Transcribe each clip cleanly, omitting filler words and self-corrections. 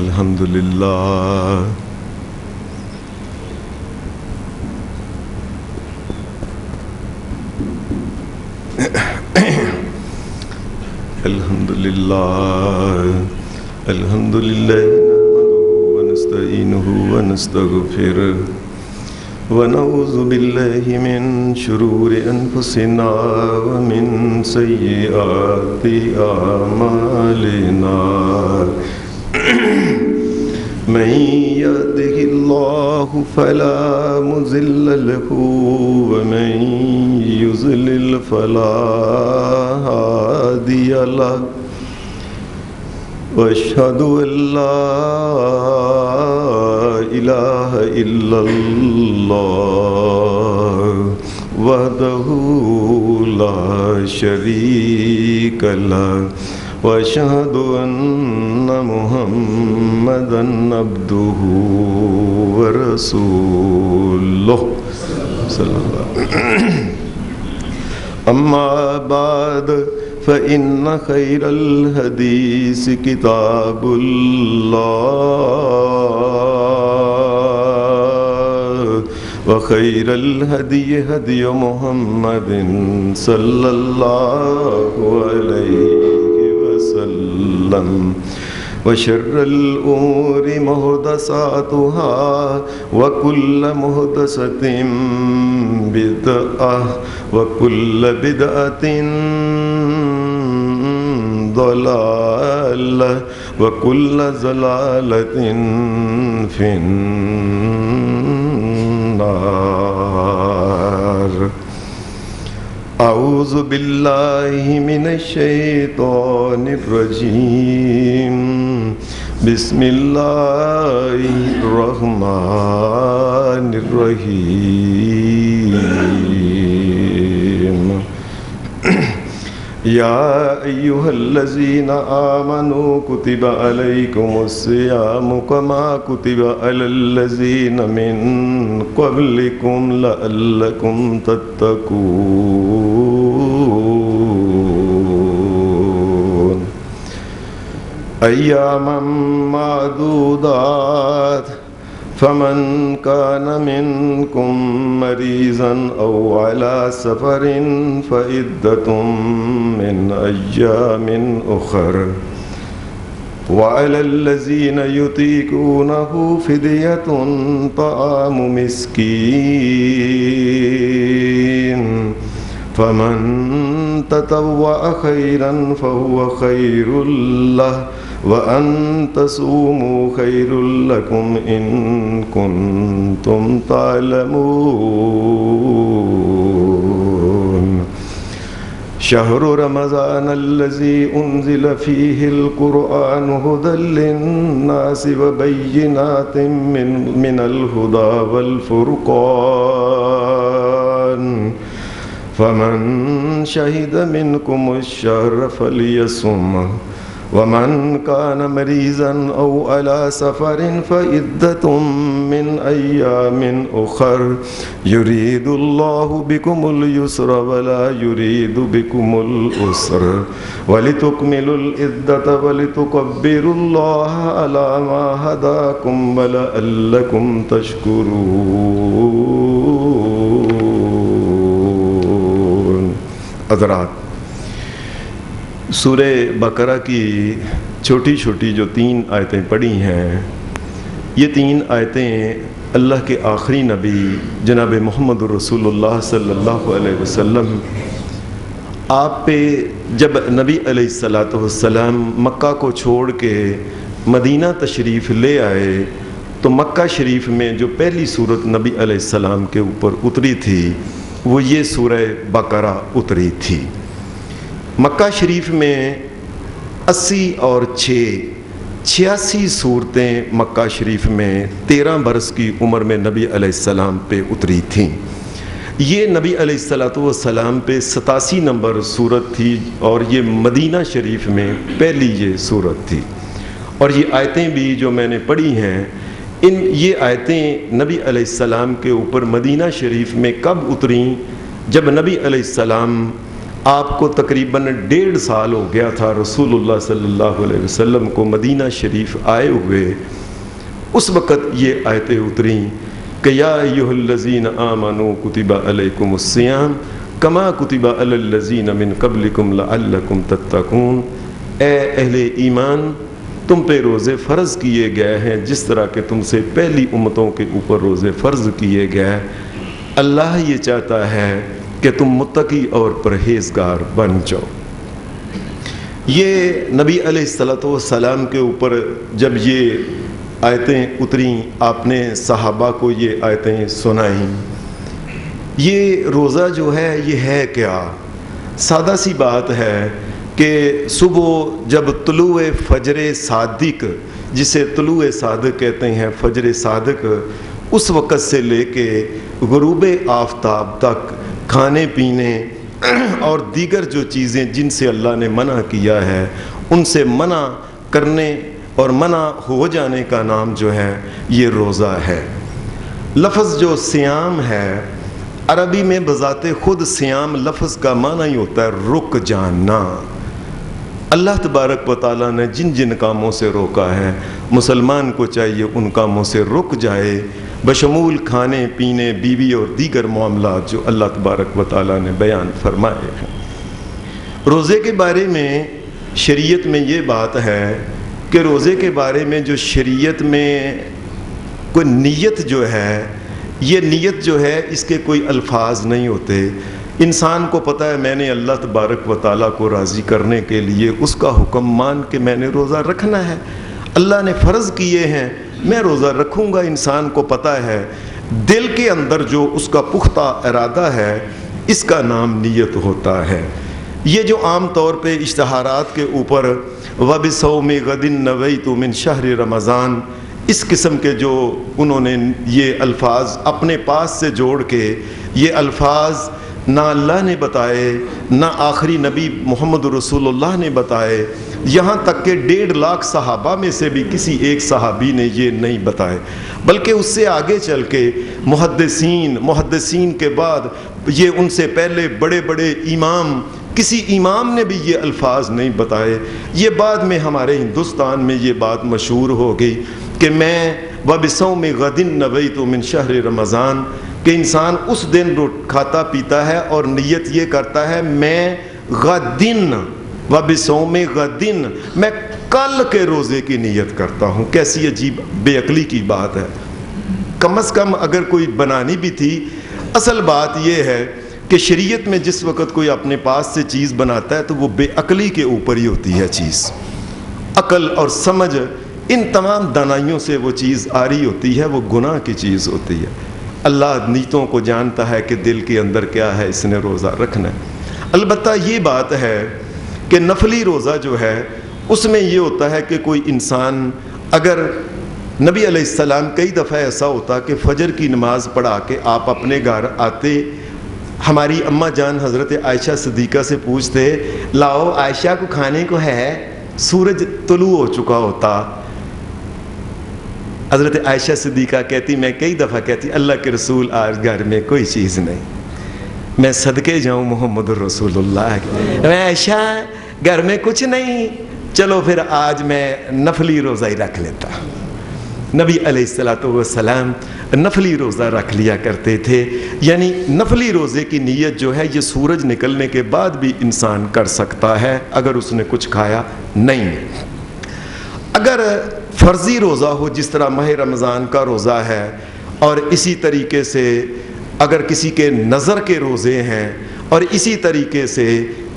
الحمدللہ الحمدللہ نحمده ونستعینه ونستغفره ونعوذ باللہ من شرور انفسنا ومن سیئات اعمالنا من يهده الله فلا مضل له ومن يضلل فلا هادي له واشهد ان لا اله الا الله وحده لا شريك له واشهد ان محمدا عبده ورسوله صلی اللہ اما بعد فإن خير الحديث كتاب الله وخير الهدي هدي محمد صلى الله عليه وسلم وشر الأمور محدثاتها وكل محدثة بدعة وكل بدعة ضلالة وكل ضلالة في النار اعوذ باللہ من الشیطان الرجیم بسم اللہ الرحمن الرحیم یا ایہا الذین آمنوا کتب علیکم الصیام کما کتب علی الذین من قبلکم لعلکم تتقون ایاما معدودات فمن كان منكم مريضا أو على سفر فعدة من أيام أخر وعلى الذين يطيقونه فدية طعام مسكين فمن تطوع خيرا فهو خير له وَأَن تَصُومُوا خَيْرٌ لَكُمْ إِن كُنتُمْ تَعْلَمُونَ شَهْرُ رَمَضَانَ الَّذِي أُنزِلَ فِيهِ الْقُرْآنُ هُدًى لِّلنَّاسِ وَبَيِّنَاتٍ مِّنَ الْهُدَى وَالْفُرْقَانِ فَمَن شَهِدَ مِنكُمُ الشَّهْرَ فَلْيَصُمْهُ ومن كان مريضا أو على سفر فعدة من أيام أخر يريد الله بكم اليسر ولا يريد بكم العسر ولتكملوا العدة ولتكبروا الله على ما هداكم ولعلكم تشكرون. حضرات، سورہ بقرہ کی چھوٹی چھوٹی جو 3 آیتیں پڑھی ہیں، یہ 3 آیتیں اللہ کے آخری نبی جناب محمد رسول اللہ صلی اللہ علیہ وسلم آپ پہ جب نبی علیہ السلام مکہ کو چھوڑ کے مدینہ تشریف لے آئے تو مکہ شریف میں جو پہلی صورت نبی علیہ السلام کے اوپر اتری تھی وہ یہ سورہ بقرہ اتری تھی. مکہ شریف میں 80 اور 86 صورتیں مکہ شریف میں 13 برس کی عمر میں نبی علیہ السلام پہ اتری تھیں. یہ نبی علیہ السلام پہ 87 نمبر صورت تھی اور یہ مدینہ شریف میں پہلی یہ صورت تھی. اور یہ آیتیں بھی جو میں نے پڑھی ہیں، یہ آیتیں نبی علیہ السلام کے اوپر مدینہ شریف میں کب اتریں؟ جب نبی علیہ السلام آپ کو تقریباً 1.5 سال ہو گیا تھا رسول اللہ صلی اللہ علیہ وسلم کو مدینہ شریف آئے ہوئے، اس وقت یہ آیتیں اتریں کہ یا ایھا الذین آمنوا کتب علیکم الصیام کما کتب علی الذین من قبلکم لعلکم تتقون، اے اہل ایمان تم پہ روزے فرض کیے گئے ہیں جس طرح کہ تم سے پہلی امتوں کے اوپر روزے فرض کیے گئے، اللہ یہ چاہتا ہے کہ تم متقی اور پرہیزگار بن جاؤ۔ یہ نبی علیہ السلام کے اوپر جب یہ آیتیں اتریں، آپ نے صحابہ کو یہ آیتیں سنائیں۔ یہ روزہ جو ہے یہ ہے کیا؟ سادہ سی بات ہے کہ صبح جب طلوع فجر صادق، جسے طلوع صادق کہتے ہیں، فجر صادق، اس وقت سے لے کے غروب آفتاب تک کھانے پینے اور دیگر جو چیزیں جن سے اللہ نے منع کیا ہے ان سے منع کرنے اور منع ہو جانے کا نام جو ہے یہ روزہ ہے۔ لفظ جو صیام ہے عربی میں بذات خود صیام لفظ کا معنی ہی ہوتا ہے رک جانا۔ اللہ تبارک و تعالیٰ نے جن جن کاموں سے روکا ہے مسلمان کو چاہیے ان کاموں سے رک جائے، بشمول کھانے پینے، بیوی اور دیگر معاملات جو اللہ تبارک و تعالیٰ نے بیان فرمائے ہیں۔ روزے کے بارے میں شریعت میں یہ بات ہے کہ روزے کے بارے میں جو شریعت میں کوئی نیت جو ہے، یہ نیت جو ہے اس کے کوئی الفاظ نہیں ہوتے۔ انسان کو پتہ ہے میں نے اللہ تبارک و تعالیٰ کو راضی کرنے کے لیے اس کا حکم مان کے میں نے روزہ رکھنا ہے، اللہ نے فرض کیے ہیں میں روزہ رکھوں گا۔ انسان کو پتہ ہے دل کے اندر جو اس کا پختہ ارادہ ہے اس کا نام نیت ہوتا ہے۔ یہ جو عام طور پہ اشتہارات کے اوپر وَبِصَوْمِ غَدٍ نَوَيْتُ مِنْ شَهْرِ رمضان، اس قسم کے جو انہوں نے یہ الفاظ اپنے پاس سے جوڑ کے، یہ الفاظ نہ اللہ نے بتائے نہ آخری نبی محمد رسول اللہ نے بتائے، یہاں تک کہ 1.5 لاکھ صحابہ میں سے بھی کسی ایک صحابی نے یہ نہیں بتائے، بلکہ اس سے آگے چل کے محدثین کے بعد یہ ان سے پہلے بڑے بڑے امام، کسی امام نے بھی یہ الفاظ نہیں بتائے۔ یہ بعد میں ہمارے ہندوستان میں یہ بات مشہور ہو گئی کہ میں وَبِصَوْمِ غَدٍ نَوَيْتُ مِنْ شَهْرِ رمضان، کہ انسان اس دن کھاتا پیتا ہے اور نیت یہ کرتا ہے میں غدن وَبِصَوْمِ غَدٍ، میں کل کے روزے کی نیت کرتا ہوں۔ کیسی عجیب بے عقلی کی بات ہے۔ کم از کم اگر کوئی بنانی بھی تھی، اصل بات یہ ہے کہ شریعت میں جس وقت کوئی اپنے پاس سے چیز بناتا ہے تو وہ بے عقلی کے اوپر ہی ہوتی ہے چیز۔ عقل اور سمجھ ان تمام دانائیوں سے وہ چیز آ رہی ہوتی ہے، وہ گناہ کی چیز ہوتی ہے۔ اللہ نیتوں کو جانتا ہے کہ دل کے اندر کیا ہے، اس نے روزہ رکھنا ہے۔ البتہ یہ بات ہے کہ نفلی روزہ جو ہے اس میں یہ ہوتا ہے کہ کوئی انسان، اگر نبی علیہ السلام کئی دفعہ ایسا ہوتا کہ فجر کی نماز پڑھا کے آپ اپنے گھر آتے، ہماری اماں جان حضرت عائشہ صدیقہ سے پوچھتے لاؤ عائشہ کو کھانے کو ہے، سورج طلوع ہو چکا ہوتا۔ حضرت عائشہ صدیقہ کہتی، میں کئی دفعہ کہتی اللہ کے رسول آج گھر میں کوئی چیز نہیں، میں صدقے جاؤں محمد رسول اللہ کی، میں عائشہ گھر میں کچھ نہیں، چلو پھر آج میں نفلی روزہ ہی رکھ لیتا۔ نبی علیہ السلام نفلی روزہ رکھ لیا کرتے تھے، یعنی نفلی روزے کی نیت جو ہے یہ سورج نکلنے کے بعد بھی انسان کر سکتا ہے اگر اس نے کچھ کھایا نہیں ہے۔ اگر فرضی روزہ ہو جس طرح ماہ رمضان کا روزہ ہے، اور اسی طریقے سے اگر کسی کے نظر کے روزے ہیں، اور اسی طریقے سے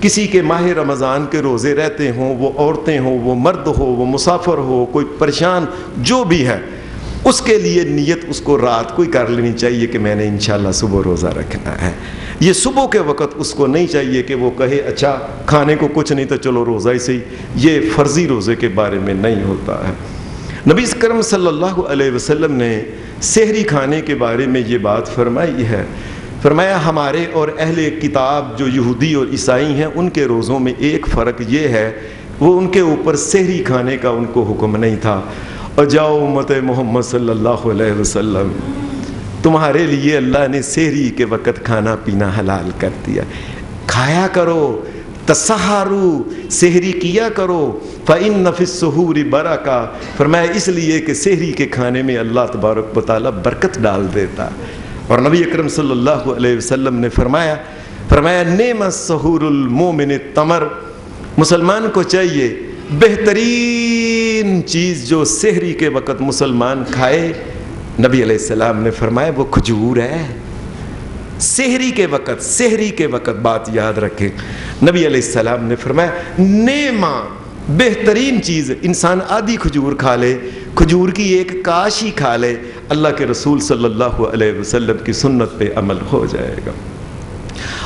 کسی کے ماہ رمضان کے روزے رہتے ہوں، وہ عورتیں ہوں، وہ مرد ہو، وہ مسافر ہو، کوئی پریشان جو بھی ہے، اس کے لیے نیت اس کو رات کو ہی کر لینی چاہیے کہ میں نے انشاءاللہ صبح روزہ رکھنا ہے۔ یہ صبح کے وقت اس کو نہیں چاہیے کہ وہ کہے اچھا کھانے کو کچھ نہیں تو چلو روزہ ہی صحیح، یہ فرضی روزے کے بارے میں نہیں ہوتا ہے۔ نبی اکرم صلی اللہ علیہ وسلم نے سحری کھانے کے بارے میں یہ بات فرمائی ہے، فرمایا ہمارے اور اہل کتاب جو یہودی اور عیسائی ہیں ان کے روزوں میں ایک فرق یہ ہے، وہ ان کے اوپر سحری کھانے کا ان کو حکم نہیں تھا۔ اور جاؤ امت محمد صلی اللہ علیہ وسلم، تمہارے لیے اللہ نے سحری کے وقت کھانا پینا حلال کر دیا۔ کھایا کرو، تسحرو، سحری کیا کرو، فإن فی السحور برکہ، فرمایا اس لیے کہ سحری کے کھانے میں اللہ تبارک و تعالیٰ برکت ڈال دیتا۔ اور نبی اکرم صلی اللہ علیہ وسلم نے فرمایا نعم السحور المومن التمر، مسلمان کو چاہیے بہترین چیز جو سحری کے وقت مسلمان کھائے، نبی علیہ السلام نے فرمایا وہ کھجور ہے۔ سحری کے وقت بات یاد رکھیں، نبی علیہ السلام نے فرمایا نیما، بہترین چیز، انسان آدھی کھجور کھا لے، کھجور کی ایک کاش ہی کھا لے، اللہ کے رسول صلی اللہ علیہ وسلم کی سنت پہ عمل ہو جائے گا۔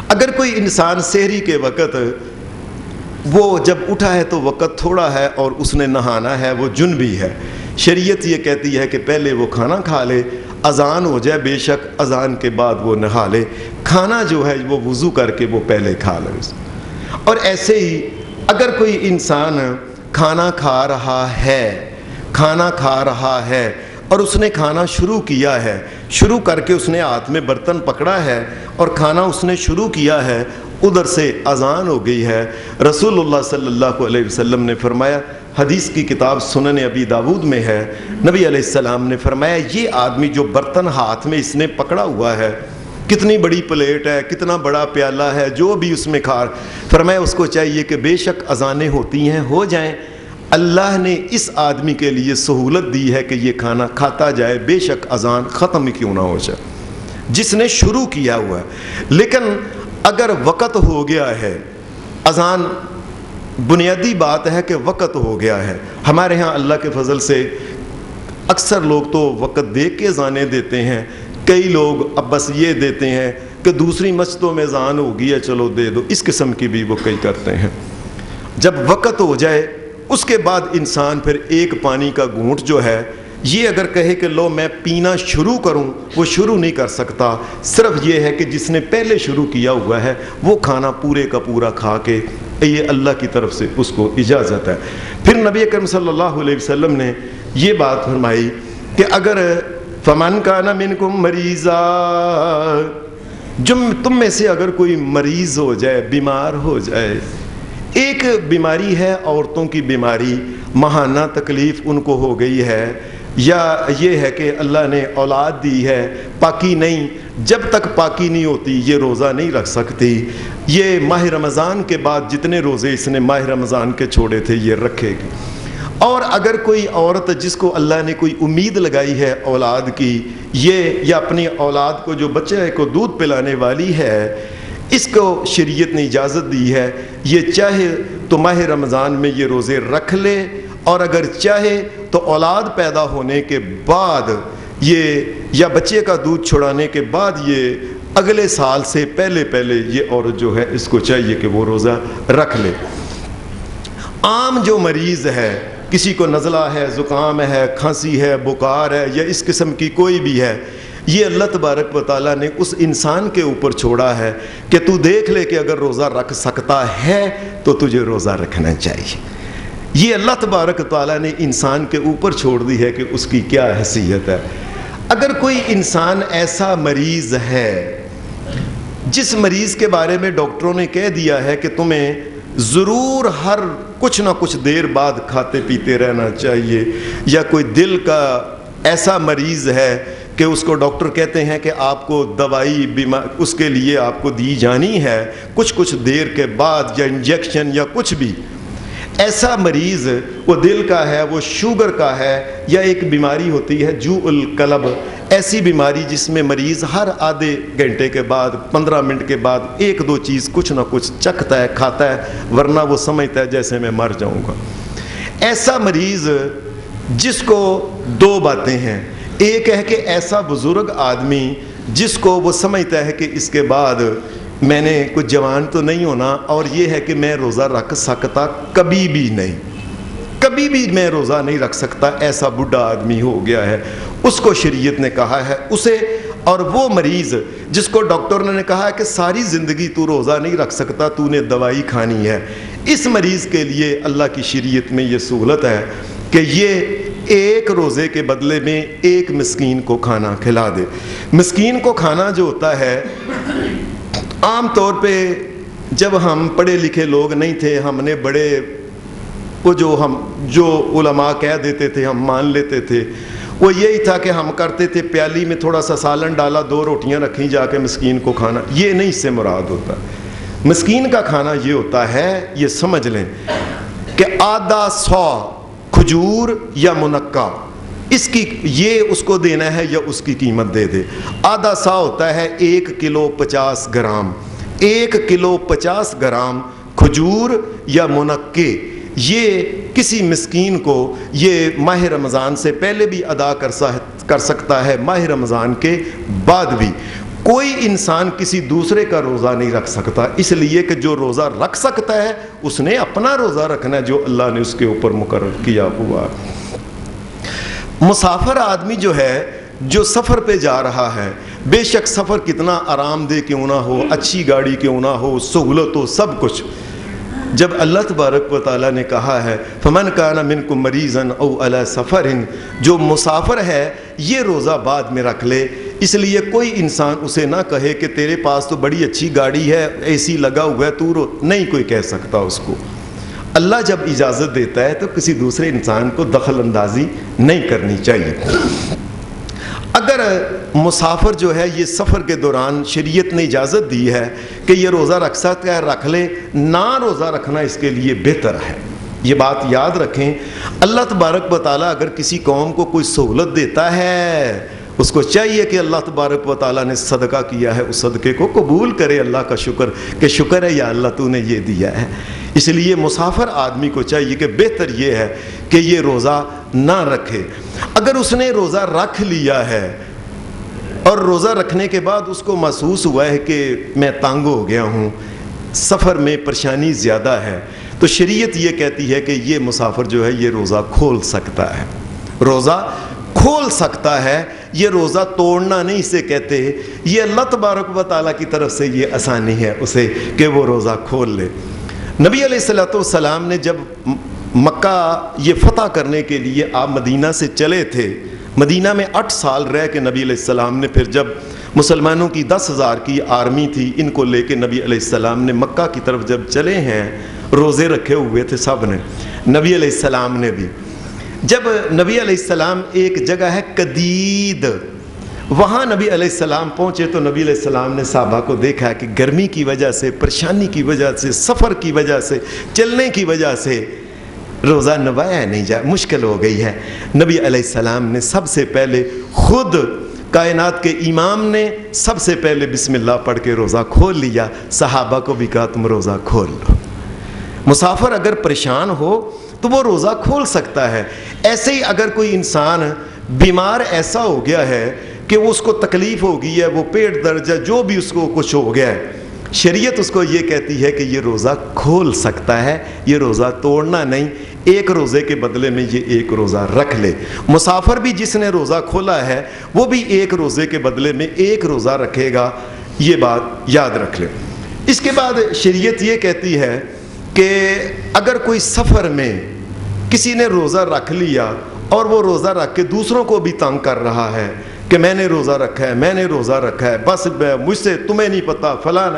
اگر کوئی انسان سحری کے وقت، وہ جب اٹھا ہے تو وقت تھوڑا ہے اور اس نے نہانا ہے، وہ جنبی ہے، شریعت یہ کہتی ہے کہ پہلے وہ کھانا کھا لے، اذان ہو جائے، بے شک اذان کے بعد وہ نہا لے، کھانا جو ہے وہ وضو کر کے وہ پہلے کھا لے۔ اور ایسے ہی اگر کوئی انسان کھانا کھا رہا ہے اور اس نے کھانا شروع کیا ہے، شروع کر کے اس نے ہاتھ میں برتن پکڑا ہے اور کھانا اس نے شروع کیا ہے، ادھر سے اذان ہو گئی ہے، رسول اللہ صلی اللہ علیہ وسلم نے فرمایا، حدیث کی کتاب سنن ابی داود میں ہے، نبی علیہ السلام نے فرمایا یہ آدمی جو برتن ہاتھ میں اس نے پکڑا ہوا ہے، کتنی بڑی پلیٹ ہے، کتنا بڑا پیالہ ہے، جو بھی اس میں کھا، فرمایا اس کو چاہیے کہ بے شک اذانیں ہوتی ہیں، ہو جائیں، اللہ نے اس آدمی کے لیے سہولت دی ہے کہ یہ کھانا کھاتا جائے، بے شک اذان ختم ہی کیوں نہ ہو جائے، جس نے شروع کیا ہوا ہے۔ لیکن اگر وقت ہو گیا ہے، اذان بنیادی بات ہے کہ وقت ہو گیا ہے، ہمارے ہاں اللہ کے فضل سے اکثر لوگ تو وقت دیکھ کے اذانیں دیتے ہیں، کئی لوگ اب بس یہ دیتے ہیں کہ دوسری مسجدوں میں اذان ہو گئی ہے چلو دے دو، اس قسم کی بھی وہ کئی کرتے ہیں۔ جب وقت ہو جائے اس کے بعد انسان پھر ایک پانی کا گھونٹ جو ہے، یہ اگر کہے کہ لو میں پینا شروع کروں، وہ شروع نہیں کر سکتا، صرف یہ ہے کہ جس نے پہلے شروع کیا ہوا ہے وہ کھانا پورے کا پورا کھا کے، یہ اللہ کی طرف سے اس کو اجازت ہے۔ پھر نبی اکرم صلی اللہ علیہ وسلم نے یہ بات فرمائی کہ اگر فمن کان منکم مریضا، تم میں سے اگر کوئی مریض ہو جائے، بیمار ہو جائے، ایک بیماری ہے عورتوں کی بیماری، ماہانہ تکلیف ان کو ہو گئی ہے، یا یہ ہے کہ اللہ نے اولاد دی ہے، پاکی نہیں، جب تک پاکی نہیں ہوتی یہ روزہ نہیں رکھ سکتی، یہ ماہ رمضان کے بعد جتنے روزے اس نے ماہ رمضان کے چھوڑے تھے یہ رکھے گی۔ اور اگر کوئی عورت جس کو اللہ نے کوئی امید لگائی ہے اولاد کی، یہ یا اپنی اولاد کو جو بچے کو دودھ پلانے والی ہے، اس کو شریعت نے اجازت دی ہے، یہ چاہے تو ماہ رمضان میں یہ روزے رکھ لے، اور اگر چاہے تو اولاد پیدا ہونے کے بعد یہ، یا بچے کا دودھ چھڑانے کے بعد یہ اگلے سال سے پہلے یہ عورت جو ہے اس کو چاہیے کہ وہ روزہ رکھ لے۔ عام جو مریض ہے، کسی کو نزلہ ہے، زکام ہے، کھانسی ہے، بخار ہے، یا اس قسم کی کوئی بھی ہے، یہ اللہ تبارک و تعالیٰ نے اس انسان کے اوپر چھوڑا ہے کہ تو دیکھ لے کہ اگر روزہ رکھ سکتا ہے تو تجھے روزہ رکھنا چاہیے۔ یہ اللہ تبارک و تعالیٰ نے انسان کے اوپر چھوڑ دی ہے کہ اس کی کیا حیثیت ہے۔ اگر کوئی انسان ایسا مریض ہے جس مریض کے بارے میں ڈاکٹروں نے کہہ دیا ہے کہ تمہیں ضرور ہر کچھ نہ کچھ دیر بعد کھاتے پیتے رہنا چاہیے، یا کوئی دل کا ایسا مریض ہے کہ اس کو ڈاکٹر کہتے ہیں کہ آپ کو دوائی اس کے لیے آپ کو دی جانی ہے کچھ دیر کے بعد، یا انجیکشن یا کچھ بھی، ایسا مریض وہ دل کا ہے، وہ شوگر کا ہے، یا ایک بیماری ہوتی ہے جوع القلب، ایسی بیماری جس میں مریض ہر آدھے گھنٹے کے بعد 15 منٹ کے بعد ایک دو چیز کچھ نہ کچھ چکھتا ہے، کھاتا ہے، ورنہ وہ سمجھتا ہے جیسے میں مر جاؤں گا۔ ایسا مریض جس کو دو باتیں ہیں، ایک ہے کہ ایسا بزرگ آدمی جس کو وہ سمجھتا ہے کہ اس کے بعد میں نے کچھ جوان تو نہیں ہونا، اور یہ ہے کہ میں روزہ رکھ سکتا کبھی بھی میں روزہ نہیں رکھ سکتا، ایسا بڈھا آدمی ہو گیا ہے، اس کو شریعت نے کہا ہے اسے۔ اور وہ مریض جس کو ڈاکٹر نے کہا ہے کہ ساری زندگی تو روزہ نہیں رکھ سکتا، تو نے دوائی کھانی ہے، اس مریض کے لیے اللہ کی شریعت میں یہ سہولت ہے کہ یہ ایک روزے کے بدلے میں ایک مسکین کو کھانا کھلا دے۔ مسکین کو کھانا جو ہوتا ہے عام طور پہ جب ہم پڑھے لکھے لوگ نہیں تھے، ہم نے بڑے وہ جو علماء کہہ دیتے تھے ہم مان لیتے تھے، وہ یہی تھا کہ ہم کرتے تھے پیالی میں تھوڑا سا سالن ڈالا، 2 روٹیاں رکھیں، جا کے مسکین کو کھانا. یہ نہیں اس سے مراد ہوتا. مسکین کا کھانا یہ ہوتا ہے، یہ سمجھ لیں کہ آدھا سا کھجور یا منقع، اس کی یہ اس کو دینا ہے یا اس کی قیمت دے دے. آدھا سا ہوتا ہے 1 کلو 50 گرام. 1 کلو 50 گرام کھجور یا منقع یہ کسی مسکین کو یہ ماہ رمضان سے پہلے بھی ادا کر سکتا ہے، ماہ رمضان کے بعد بھی. کوئی انسان کسی دوسرے کا روزہ نہیں رکھ سکتا، اس لیے کہ جو روزہ رکھ سکتا ہے اس نے اپنا روزہ رکھنا ہے جو اللہ نے اس کے اوپر مقرر کیا ہوا. مسافر آدمی جو ہے، جو سفر پہ جا رہا ہے، بے شک سفر کتنا آرام دہ کیوں نہ ہو، اچھی گاڑی کیوں نہ ہو، سہولت ہو، سب کچھ، جب اللہ تبارک و تعالیٰ نے کہا ہے فمن کان منکم مریضا او علی سفر، جو مسافر ہے یہ روزہ بعد میں رکھ لے. اس لیے کوئی انسان اسے نہ کہے کہ تیرے پاس تو بڑی اچھی گاڑی ہے، اے سی لگا ہوا ہے، تو نہیں کوئی کہہ سکتا اس کو. اللہ جب اجازت دیتا ہے تو کسی دوسرے انسان کو دخل اندازی نہیں کرنی چاہیے. اگر مسافر جو ہے یہ سفر کے دوران شریعت نے اجازت دی ہے کہ یہ روزہ رکھ سکتا ہے، رکھ لے، نہ روزہ رکھنا اس کے لیے بہتر ہے. یہ بات یاد رکھیں. اللہ تبارک و تعالیٰ اگر کسی قوم کو کوئی سہولت دیتا ہے، اس کو چاہیے کہ اللہ تبارک و تعالیٰ نے صدقہ کیا ہے، اس صدقے کو قبول کرے، اللہ کا شکر کہ شکر ہے یا اللہ تو نے یہ دیا ہے. اس لیے مسافر آدمی کو چاہیے کہ بہتر یہ ہے کہ یہ روزہ نہ رکھے. اگر اس نے روزہ رکھ لیا ہے اور روزہ رکھنے کے بعد اس کو محسوس ہوا ہے کہ میں تنگ ہو گیا ہوں، سفر میں پریشانی زیادہ ہے، تو شریعت یہ کہتی ہے کہ یہ مسافر جو ہے یہ روزہ کھول سکتا ہے. روزہ کھول سکتا ہے، یہ روزہ توڑنا نہیں اسے کہتے. یہ اللہ تبارک و تعالیٰ کی طرف سے یہ آسانی ہے اسے کہ وہ روزہ کھول لے. نبی علیہ الصلوۃ والسلام نے جب مکہ یہ فتح کرنے کے لیے آپ مدینہ سے چلے تھے، مدینہ میں 8 سال رہ کے نبی علیہ السلام نے پھر جب مسلمانوں کی 10,000 کی آرمی تھی، ان کو لے کے نبی علیہ السلام نے مکہ کی طرف جب چلے ہیں، روزے رکھے ہوئے تھے سب نے، نبی علیہ السلام نے بھی. جب نبی علیہ السلام ایک جگہ ہے قدید، وہاں نبی علیہ السلام پہنچے تو نبی علیہ السلام نے صحابہ کو دیکھا کہ گرمی کی وجہ سے، پریشانی کی وجہ سے، سفر کی وجہ سے، چلنے کی وجہ سے روزہ نبھایا نہیں جا، مشکل ہو گئی ہے. نبی علیہ السلام نے سب سے پہلے خود کائنات کے امام نے سب سے پہلے بسم اللہ پڑھ کے روزہ کھول لیا. صحابہ کو بھی کہا تم روزہ کھول لو. مسافر اگر پریشان ہو تو وہ روزہ کھول سکتا ہے. ایسے ہی اگر کوئی انسان بیمار ایسا ہو گیا ہے کہ اس کو تکلیف ہو گئی ہے، وہ پیٹ درد ہے، جو بھی اس کو کچھ ہو گیا ہے، شریعت اس کو یہ کہتی ہے کہ یہ روزہ کھول سکتا ہے، یہ روزہ توڑنا نہیں. ایک روزے کے بدلے میں یہ ایک روزہ رکھ لے. مسافر بھی جس نے روزہ کھولا ہے وہ بھی ایک روزے کے بدلے میں ایک روزہ رکھے گا. یہ بات یاد رکھ لے. اس کے بعد شریعت یہ کہتی ہے کہ اگر کوئی سفر میں کسی نے روزہ رکھ لیا اور وہ روزہ رکھ کے دوسروں کو بھی تنگ کر رہا ہے کہ میں نے روزہ رکھا ہے، میں نے روزہ رکھا ہے، بس مجھ سے تمہیں نہیں پتہ فلاں،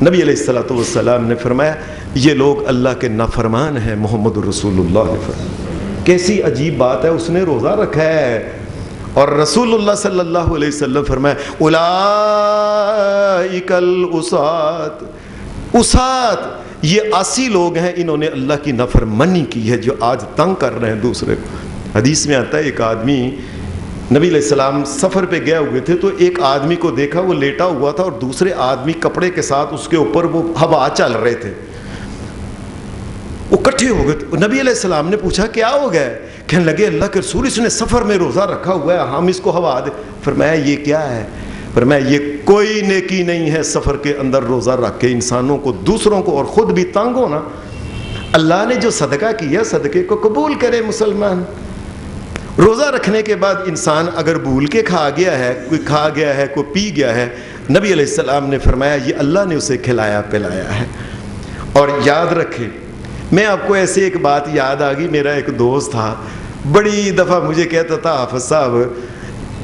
نبی علیہ الصلوۃ والسلام نے فرمایا یہ لوگ اللہ کے نافرمان ہیں. محمد رسول اللہ نے فرمایا کیسی عجیب بات ہے، اس نے روزہ رکھا ہے اور رسول اللہ صلی اللہ علیہ وسلم فرمایا اولئک الاسات، اسات یہ آسی لوگ ہیں انہوں نے اللہ کی نافرمانی کی ہے جو آج تنگ کر رہے ہیں دوسرے کو. حدیث میں آتا ہے ایک آدمی، نبی علیہ السلام سفر پہ گئے ہوئے تھے تو ایک آدمی کو دیکھا وہ لیٹا ہوا تھا اور دوسرے آدمی کپڑے کے ساتھ اس کے اوپر وہ ہوا چل رہے تھے، وہ اکٹھے ہو گئے. نبی علیہ السلام نے پوچھا کیا ہو گیا؟ کہنے لگے اللہ کے رسول اس نے سفر میں روزہ رکھا ہوا ہے، ہم اس کو ہوا دے. فرمایا یہ کیا ہے؟ فرمایا یہ کوئی نیکی نہیں ہے سفر کے اندر روزہ رکھ کے انسانوں کو، دوسروں کو اور خود بھی تنگ ہونا. اللہ نے جو صدقہ کیا صدقے کو قبول کرے. مسلمان روزہ رکھنے کے بعد انسان اگر بھول کے کھا گیا ہے، کوئی کھا گیا ہے، کوئی پی گیا ہے، نبی علیہ السلام نے فرمایا یہ اللہ نے اسے کھلایا پلایا ہے. اور یاد رکھے، میں آپ کو ایسے ایک بات یاد آ گئی. میرا ایک دوست تھا، بڑی دفعہ مجھے کہتا تھا حافظ صاحب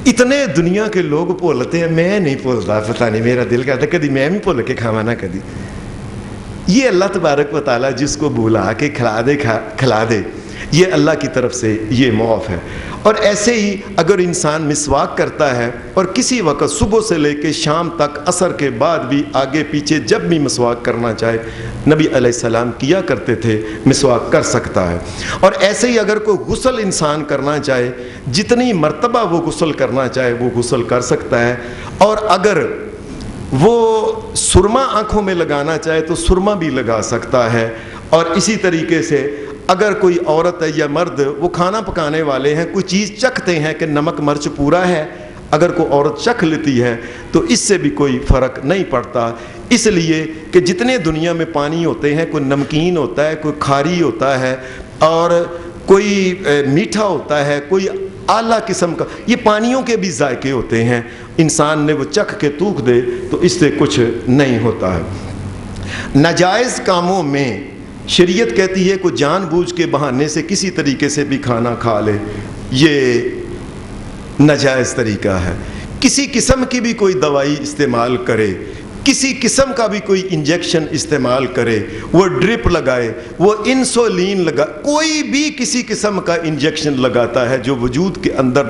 اتنے دنیا کے لوگ بھولتے ہیں، میں نہیں بھولتا، پتہ نہیں میرا دل کہتا کدی میں بھی بھول کے کھاوا نہ کدی. یہ اللہ تبارک و تعالیٰ جس کو بلا کے کھلا دے یہ اللہ کی طرف سے یہ معاف ہے۔ اور ایسے ہی اگر انسان مسواک کرتا ہے اور کسی وقت صبح سے لے کے شام تک، عصر کے بعد بھی، آگے پیچھے جب بھی مسواک کرنا چاہے، نبی علیہ السلام کیا کرتے تھے، مسواک کر سکتا ہے۔ اور ایسے ہی اگر کوئی غسل انسان کرنا چاہے، جتنی مرتبہ وہ غسل کرنا چاہے وہ غسل کر سکتا ہے۔ اور اگر وہ سرما آنکھوں میں لگانا چاہے تو سرما بھی لگا سکتا ہے۔ اور اسی طریقے سے اگر کوئی عورت ہے یا مرد وہ کھانا پکانے والے ہیں، کوئی چیز چکھتے ہیں کہ نمک مرچ پورا ہے، اگر کوئی عورت چکھ لیتی ہے تو اس سے بھی کوئی فرق نہیں پڑتا، اس لیے کہ جتنے دنیا میں پانی ہوتے ہیں، کوئی نمکین ہوتا ہے، کوئی کھاری ہوتا ہے، اور کوئی میٹھا ہوتا ہے، کوئی اعلیٰ قسم کا، یہ پانیوں کے بھی ذائقے ہوتے ہیں، انسان نے وہ چکھ کے تھوک دے تو اس سے کچھ نہیں ہوتا ہے۔ ناجائز کاموں میں شریعت کہتی ہے کہ جان بوجھ کے بہانے سے کسی طریقے سے بھی کھانا کھا لے، یہ ناجائز طریقہ ہے۔ کسی قسم کی بھی کوئی دوائی استعمال کرے، کسی قسم کا بھی کوئی انجیکشن استعمال کرے، وہ ڈرپ لگائے، وہ انسولین لگا، کوئی بھی کسی قسم کا انجیکشن لگاتا ہے جو وجود کے اندر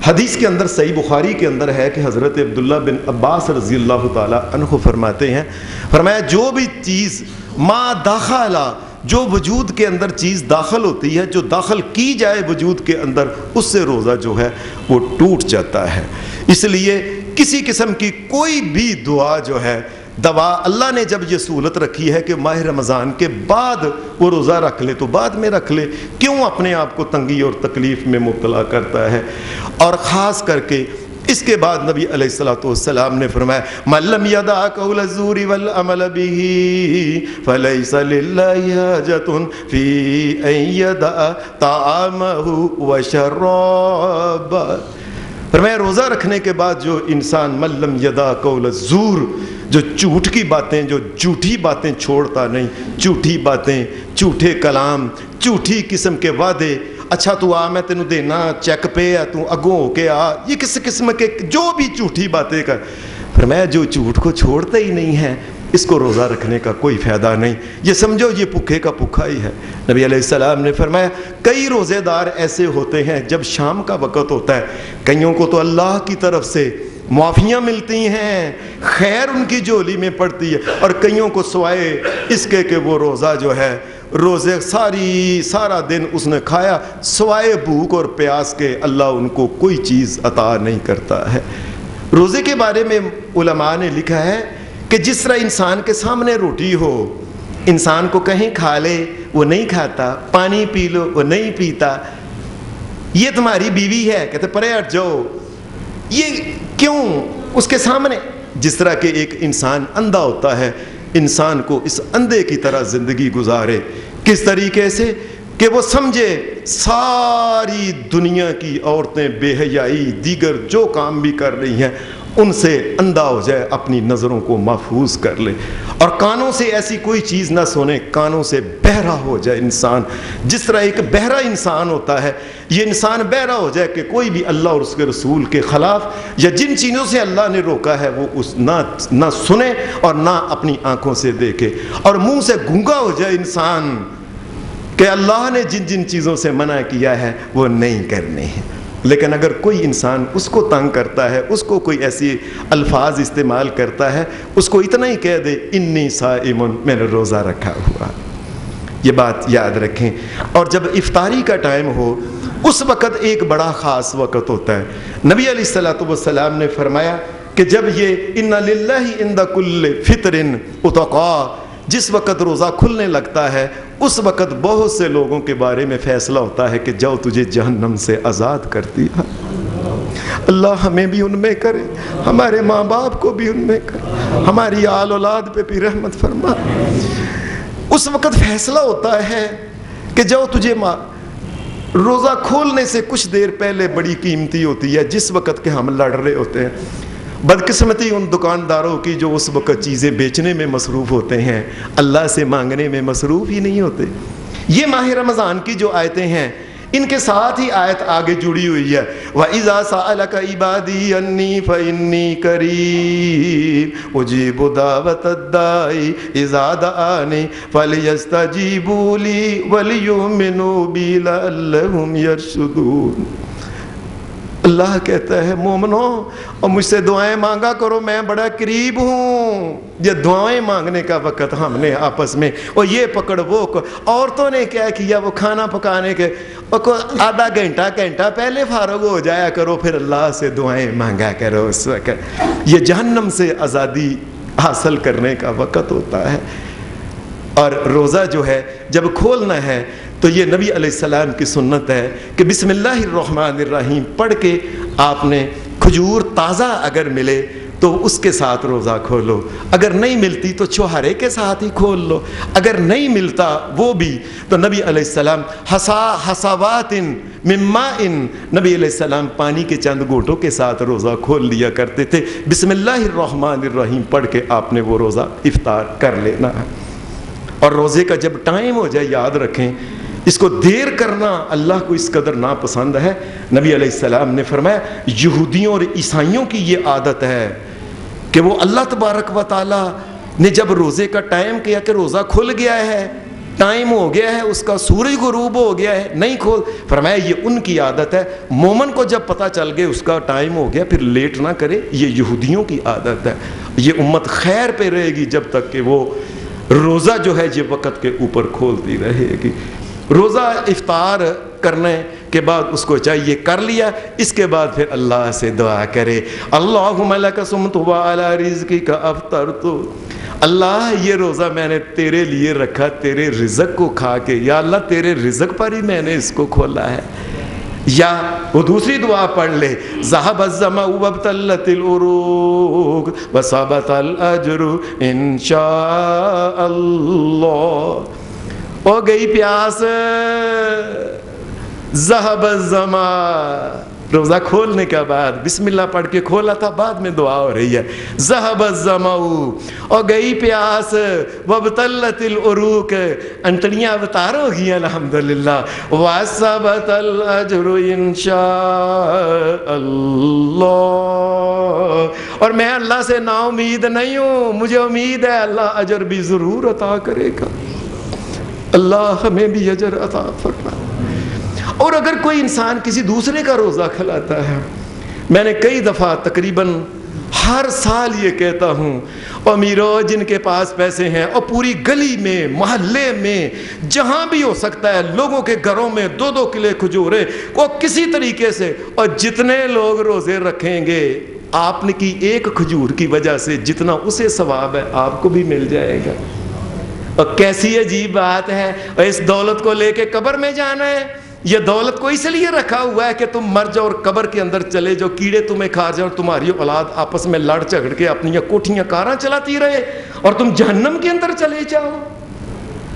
حدیث کے اندر صحیح بخاری کے اندر ہے کہ حضرت عبداللہ بن عباس رضی اللہ تعالی عنہ فرماتے ہیں، فرمایا جو بھی چیز ما داخلہ، جو وجود کے اندر چیز داخل ہوتی ہے، جو داخل کی جائے وجود کے اندر، اس سے روزہ جو ہے وہ ٹوٹ جاتا ہے۔ اس لیے کسی قسم کی کوئی بھی دعا جو ہے، دوا اللہ نے جب یہ سہولت رکھی ہے کہ ماہ رمضان کے بعد وہ روزہ رکھ لے تو بعد میں رکھ لے، کیوں اپنے آپ کو تنگی اور تکلیف میں مبتلا کرتا ہے؟ اور خاص کر کے اس کے بعد نبی علیہ الصلوۃ والسلام نے فرمایا من لم یدع قول الزور والعمل به فلیس للہ حاجۃ فی ان یدع طعامہ وشرابہ۔ فرمایا روزہ رکھنے کے بعد جو انسان من لم یدع قول الزور، جو جھوٹ کی باتیں، جو جھوٹی باتیں چھوڑتا نہیں، جھوٹی باتیں، جھوٹے کلام، جھوٹی قسم کے وعدے، اچھا تو آ میں تینوں دینا چیک پہ ہے، تو اگوں ہو کے آ، یہ کس قسم کے جو بھی جھوٹی باتیں کر، فرمایا جو جھوٹ کو چھوڑتا ہی نہیں ہے اس کو روزہ رکھنے کا کوئی فائدہ نہیں، یہ سمجھو یہ بھوکے کا بھوکا ہی ہے۔ نبی علیہ السلام نے فرمایا کئی روزے دار ایسے ہوتے ہیں جب شام کا وقت ہوتا ہے، کئیوں کو تو اللہ کی طرف سے معافیاں ملتی ہیں، خیر ان کی جھولی میں پڑتی ہے، اور کئیوں کو سوائے اس کے کہ وہ روزہ جو ہے، روزے سارا دن اس نے کھایا، سوائے بھوک اور پیاس کے اللہ ان کو کوئی چیز عطا نہیں کرتا ہے۔ روزے کے بارے میں علماء نے لکھا ہے کہ جس طرح انسان کے سامنے روٹی ہو، انسان کو کہیں کھا لے وہ نہیں کھاتا، پانی پی لو وہ نہیں پیتا، یہ تمہاری بیوی ہے، کہتے پرے ہٹ جاؤ، یہ کیوں اس کے سامنے؟ جس طرح کہ ایک انسان اندھا ہوتا ہے، انسان کو اس اندھے کی طرح زندگی گزارے، کس طریقے سے کہ وہ سمجھے ساری دنیا کی عورتیں بے حیائی دیگر جو کام بھی کر رہی ہیں ان سے اندھا ہو جائے، اپنی نظروں کو محفوظ کر لے، اور کانوں سے ایسی کوئی چیز نہ سنے، کانوں سے بہرا ہو جائے انسان، جس طرح ایک بہرا انسان ہوتا ہے، یہ انسان بہرا ہو جائے کہ کوئی بھی اللہ اور اس کے رسول کے خلاف یا جن چیزوں سے اللہ نے روکا ہے وہ اس نہ سنے اور نہ اپنی آنکھوں سے دیکھے، اور منہ سے گونگا ہو جائے انسان کہ اللہ نے جن جن چیزوں سے منع کیا ہے وہ نہیں کرنے ہیں۔ لیکن اگر کوئی انسان اس کو تنگ کرتا ہے، اس کو کوئی ایسی الفاظ استعمال کرتا ہے، اس کو اتنا ہی کہہ دے انی صائم، میں نے روزہ رکھا ہوا، یہ بات یاد رکھیں۔ اور جب افطاری کا ٹائم ہو اس وقت ایک بڑا خاص وقت ہوتا ہے، نبی علیہ الصلوۃ والسلام نے فرمایا کہ جب یہ ان للہ عند کل فطر اتقاء، جس وقت روزہ کھلنے لگتا ہے اس وقت بہت سے لوگوں کے بارے میں فیصلہ ہوتا ہے کہ جاؤ تجھے جہنم سے آزاد کر دیا، اللہ ہمیں بھی ان میں کرے، ہمارے ماں باپ کو بھی ان میں کرے، ہماری آل اولاد پہ بھی رحمت فرما۔ اس وقت فیصلہ ہوتا ہے کہ جاؤ تجھے روزہ کھولنے سے کچھ دیر پہلے بڑی قیمتی ہوتی ہے، جس وقت کے ہم لڑ رہے ہوتے ہیں، بدقسمتی ان دکانداروں کی جو اس وقت چیزیں بیچنے میں مصروف ہوتے ہیں، اللہ سے مانگنے میں مصروف ہی نہیں ہوتے۔ یہ ماہ رمضان کی جو آیتیں ہیں ان کے ساتھ ہی آیت آگے جڑی ہوئی ہے وَإِذَا سَأَلَكَ عِبَادِي أَنِّي فَإِنِّي قَرِيبٌ أُجِيبُ دَعْوَةَ الدَّاعِ إِذَا دَعَانِ فَلْيَسْتَجِيبُوا لِي وَلْيُؤْمِنُوا بِي لَعَلَّهُمْ يَرْشُدُونَ۔ اللہ کہتا ہے مومنو اور مجھ سے دعائیں مانگا کرو، میں بڑا قریب ہوں۔ یہ دعائیں مانگنے کا وقت ہم نے آپس میں اور یہ پکڑ وہ عورتوں نے کیا کیا، وہ کھانا پکانے کے آدھا گھنٹہ پہلے فارغ ہو جایا کرو، پھر اللہ سے دعائیں مانگا کرو اس وقت۔ یہ جہنم سے آزادی حاصل کرنے کا وقت ہوتا ہے۔ اور روزہ جو ہے جب کھولنا ہے تو یہ نبی علیہ السلام کی سنت ہے کہ بسم اللہ الرحمن الرحیم پڑھ کے آپ نے کھجور تازہ اگر ملے تو اس کے ساتھ روزہ کھولو، اگر نہیں ملتی تو چھوہارے کے ساتھ ہی کھول لو، اگر نہیں ملتا وہ بھی تو نبی علیہ السلام حسوات من ماء، نبی علیہ السلام پانی کے چند گھونٹوں کے ساتھ روزہ کھول لیا کرتے تھے۔ بسم اللہ الرحمن الرحیم پڑھ کے آپ نے وہ روزہ افطار کر لینا ہے۔ اور روزے کا جب ٹائم ہو جائے یاد رکھیں اس کو دیر کرنا اللہ کو اس قدر ناپسند ہے۔ نبی علیہ السلام نے فرمایا یہودیوں اور عیسائیوں کی یہ عادت ہے کہ وہ اللہ تبارک و تعالیٰ نے جب روزے کا ٹائم کیا کہ روزہ کھل گیا ہے، ٹائم ہو گیا ہے، اس کا سورج غروب ہو گیا ہے، نہیں کھول، فرمایا یہ ان کی عادت ہے۔ مومن کو جب پتہ چل گیا اس کا ٹائم ہو گیا پھر لیٹ نہ کرے، یہ یہودیوں کی عادت ہے۔ یہ امت خیر پہ رہے گی جب تک کہ وہ روزہ جو ہے یہ وقت کے اوپر کھولتی رہے گی۔ روزہ افطار کرنے کے بعد اس کو چاہیے کر لیا، اس کے بعد پھر اللہ سے دعا کرے اللہم لک صمت وعلی رزقک افطرت، اللہ یہ روزہ میں نے تیرے لیے رکھا تیرے رزق کو کھا کے، یا اللہ تیرے رزق پر ہی میں نے اس کو کھولا ہے۔ یا وہ دوسری دعا پڑھ لے ذہب الظمأ وابتلت العروق وثبت الاجر انشاء اللہ، ہو گئی پیاس، ذہب الظمأ، روزہ کھولنے کے بعد بسم اللہ پڑھ کے کھولا تھا، بعد میں دعا ہو رہی ہے ذہب الظمأ، اور گئی پیاس، وابتلت العروق، انتڑیاں ابتار ہو گئی الحمدللہ، وثبت الاجر انشاء اللہ، اور میں اللہ سے نا امید نہیں ہوں، مجھے امید ہے اللہ اجر بھی ضرور عطا کرے گا۔ اللہ ہمیں بھی اجر عطا فرمائے۔ اور اگر کوئی انسان کسی دوسرے کا روزہ کھلاتا ہے، میں نے کئی دفعہ تقریباً ہر سال یہ کہتا ہوں، امیروں جن کے پاس پیسے ہیں اور پوری گلی میں محلے میں جہاں بھی ہو سکتا ہے لوگوں کے گھروں میں 2-2 کلے کھجوریں کو کسی طریقے سے، اور جتنے لوگ روزے رکھیں گے آپ نے کی ایک کھجور کی وجہ سے جتنا اسے ثواب ہے آپ کو بھی مل جائے گا۔ اور کیسی عجیب بات ہے، اور اس دولت کو لے کے قبر میں جانا ہے۔ یہ دولت کو اس لیے رکھا ہوا ہے کہ تم مر جاؤ اور قبر کے اندر چلے جاؤ، کیڑے تمہیں کھا جاؤ اور تمہاری اولاد آپس میں لڑ جھگڑ کے اپنی کوٹھیاں کاراں چلاتی رہے اور تم جہنم کے اندر چلے جاؤ۔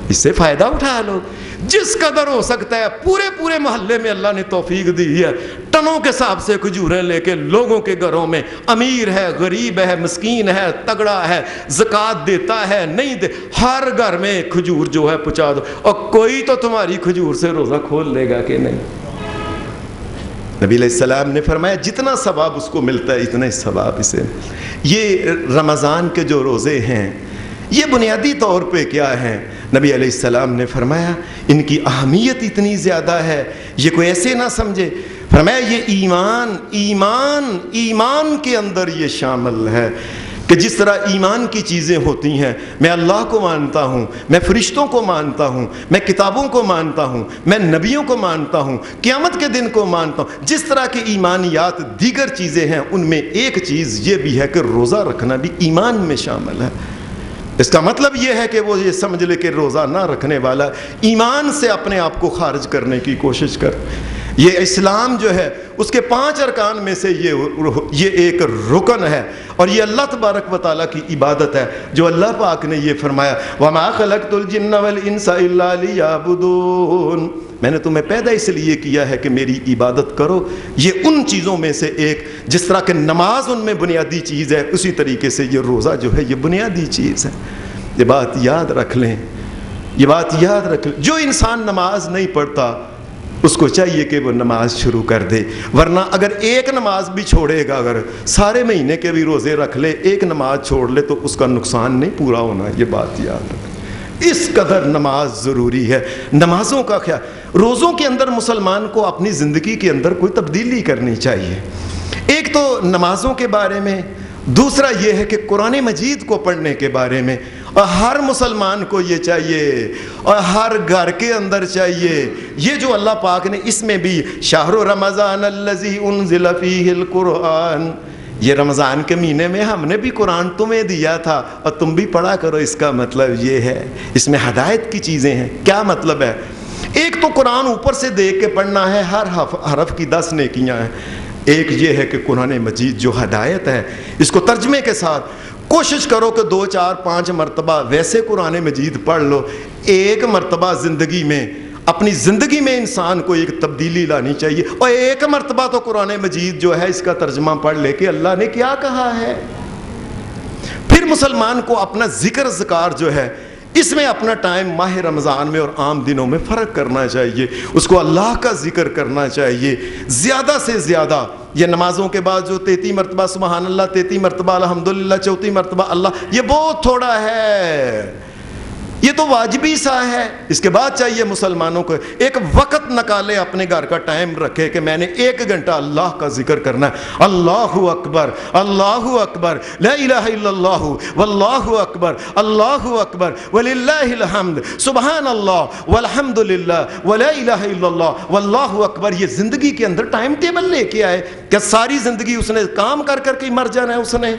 اس سے فائدہ اٹھا لو، جس قدر ہو سکتا ہے پورے محلے میں اللہ نے توفیق دی ہے، ٹنوں کے حساب سے کھجوریں لے کے لوگوں کے گھروں میں، امیر ہے غریب ہے مسکین ہے تگڑا ہے زکوٰۃ دیتا ہے نہیں دے، ہر گھر میں کھجور جو ہے پہنچا دو، اور کوئی تو تمہاری کھجور سے روزہ کھول لے گا کہ نہیں۔ نبی علیہ السلام نے فرمایا جتنا ثواب اس کو ملتا ہے اتنا ہی ثواب اسے۔ یہ رمضان کے جو روزے ہیں یہ بنیادی طور پہ کیا ہیں؟ نبی علیہ السلام نے فرمایا ان کی اہمیت اتنی زیادہ ہے، یہ کوئی ایسے نہ سمجھے، فرمایا یہ ایمان کے اندر یہ شامل ہے کہ جس طرح ایمان کی چیزیں ہوتی ہیں، میں اللہ کو مانتا ہوں، میں فرشتوں کو مانتا ہوں، میں کتابوں کو مانتا ہوں، میں نبیوں کو مانتا ہوں، قیامت کے دن کو مانتا ہوں، جس طرح کی ایمانیات دیگر چیزیں ہیں ان میں ایک چیز یہ بھی ہے کہ روزہ رکھنا بھی ایمان میں شامل ہے۔ اس کا مطلب یہ ہے کہ وہ یہ سمجھ لے کہ روزہ نہ رکھنے والا ایمان سے اپنے آپ کو خارج کرنے کی کوشش کر۔ یہ اسلام جو ہے اس کے 5 ارکان میں سے یہ ایک رکن ہے، اور یہ اللہ تبارک و تعالیٰ کی عبادت ہے، جو اللہ پاک نے یہ فرمایا وَمَا خَلَقْتُ الْجِنَّ وَالْإِنسَ إِلَّا لِيَعْبُدُونَ، میں نے تمہیں پیدا اس لیے کیا ہے کہ میری عبادت کرو۔ یہ ان چیزوں میں سے ایک، جس طرح کہ نماز ان میں بنیادی چیز ہے اسی طریقے سے یہ روزہ جو ہے یہ بنیادی چیز ہے۔ یہ بات یاد رکھ لیں، یہ بات یاد رکھ لیں۔ جو انسان نماز نہیں پڑھتا اس کو چاہیے کہ وہ نماز شروع کر دے، ورنہ اگر ایک نماز بھی چھوڑے گا، اگر سارے مہینے کے بھی روزے رکھ لے، ایک نماز چھوڑ لے تو اس کا نقصان نہیں پورا ہونا، یہ بات یاد رکھیں۔ اس قدر نماز ضروری ہے۔ نمازوں کا خیال، روزوں کے اندر مسلمان کو اپنی زندگی کے اندر کوئی تبدیلی کرنی چاہیے۔ ایک تو نمازوں کے بارے میں، دوسرا یہ ہے کہ قرآن مجید کو پڑھنے کے بارے میں، اور ہر مسلمان کو یہ چاہیے، اور ہر گھر کے اندر چاہیے۔ یہ جو اللہ پاک نے اس میں بھی شہر رمضان الذی انزل فیہ القرآن، یہ رمضان کے مہینے میں ہم نے بھی قرآن تمہیں دیا تھا اور تم بھی پڑھا کرو، اس کا مطلب یہ ہے، اس میں ہدایت کی چیزیں ہیں۔ کیا مطلب ہے؟ ایک تو قرآن اوپر سے دیکھ کے پڑھنا ہے، ہر حرف کی 10 نیکیاں ہیں۔ ایک یہ ہے کہ قرآن مجید جو ہدایت ہے، اس کو ترجمے کے ساتھ کوشش کرو کہ 2 4 5 مرتبہ ویسے قرآن مجید پڑھ لو۔ ایک مرتبہ زندگی میں، اپنی زندگی میں انسان کو ایک تبدیلی لانی چاہیے، اور ایک مرتبہ تو قرآن مجید جو ہے اس کا ترجمہ پڑھ لے کہ اللہ نے کیا کہا ہے۔ پھر مسلمان کو اپنا ذکر اذکار جو ہے، اس میں اپنا ٹائم ماہ رمضان میں اور عام دنوں میں فرق کرنا چاہیے، اس کو اللہ کا ذکر کرنا چاہیے زیادہ سے زیادہ۔ یہ نمازوں کے بعد جو 33 مرتبہ سبحان اللہ، 33 مرتبہ الحمدللہ، 34 مرتبہ اللہ، یہ بہت تھوڑا ہے، یہ تو واجبی سا ہے۔ اس کے بعد چاہیے مسلمانوں کو ایک وقت نکالے، اپنے گھر کا ٹائم رکھے کہ میں نے 1 گھنٹہ اللہ کا ذکر کرنا ہے۔ اللہ اکبر، اللہ اکبر، لا الہ الا اللہ، واللہ اکبر، اللہ اکبر وللہ الحمد، سبحان اللہ والحمد للہ ولا الہ الا اللہ واللہ اکبر۔ یہ زندگی کے اندر ٹائم ٹیبل لے کے آئے کہ ساری زندگی اس نے کام کر کر کے مر جانا ہے اس نے،